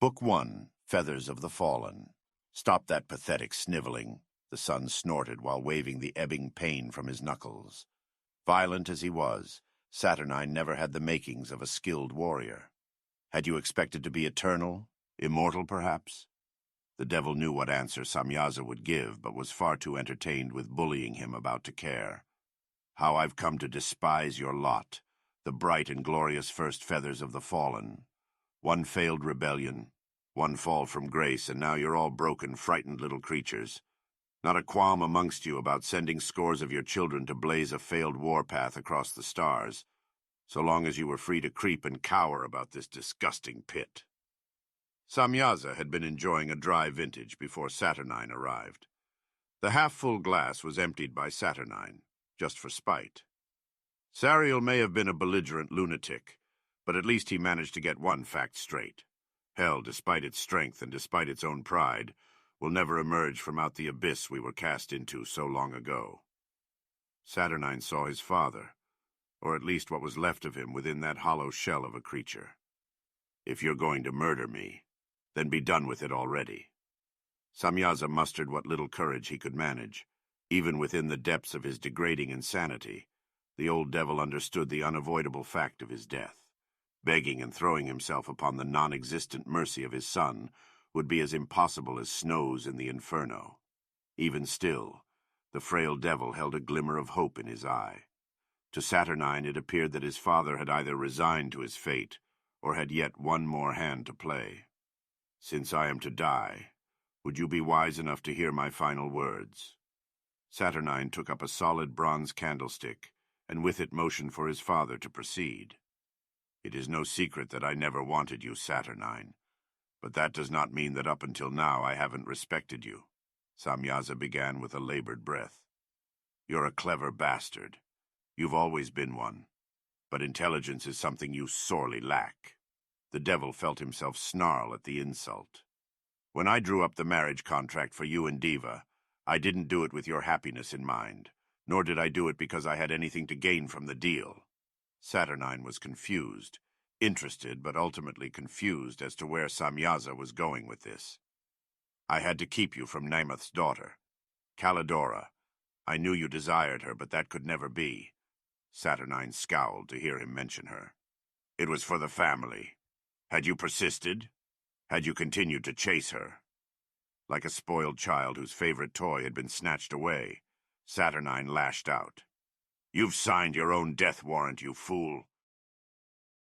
Book 1, Feathers of the Fallen. Stop that pathetic sniveling, the son snorted while waving the ebbing pain from his knuckles. Violent as he was, Saturnine never had the makings of a skilled warrior. Had you expected to be eternal, immortal perhaps? The devil knew what answer Samyaza would give, but was far too entertained with bullying him about to care. How I've come to despise your lot, the bright and glorious first feathers of the fallen. One failed rebellion, one fall from grace, and now you're all broken, frightened little creatures. Not a qualm amongst you about sending scores of your children to blaze a failed warpath across the stars, so long as you were free to creep and cower about this disgusting pit. Samyaza had been enjoying a dry vintage before Saturnine arrived. The half-full glass was emptied by Saturnine, just for spite. Sariel may have been a belligerent lunatic, but at least he managed to get one fact straight. Hell, despite its strength and despite its own pride, will never emerge from out the abyss we were cast into so long ago. Saturnine saw his father, or at least what was left of him within that hollow shell of a creature. If you're going to murder me, then be done with it already. Samyaza mustered what little courage he could manage. Even within the depths of his degrading insanity, the old devil understood the unavoidable fact of his death. Begging and throwing himself upon the non-existent mercy of his son would be as impossible as snows in the inferno. Even still, the frail devil held a glimmer of hope in his eye. To Saturnine it appeared that his father had either resigned to his fate, or had yet one more hand to play. Since I am to die, would you be wise enough to hear my final words? Saturnine took up a solid bronze candlestick, and with it motioned for his father to proceed. It is no secret that I never wanted you, Saturnine, but that does not mean that up until now I haven't respected you. Samyaza began with a labored breath. You're a clever bastard. You've always been one, but intelligence is something you sorely lack. The devil felt himself snarl at the insult. When I drew up the marriage contract for you and Diva, I didn't do it with your happiness in mind, nor did I do it because I had anything to gain from the deal. Saturnine was confused, interested but ultimately confused as to where Samyaza was going with this. I had to keep you from Namath's daughter, Kalidora. I knew you desired her, but that could never be. Saturnine scowled to hear him mention her. It was for the family. Had you persisted? Had you continued to chase her? Like a spoiled child whose favorite toy had been snatched away, Saturnine lashed out. You've signed your own death warrant, you fool.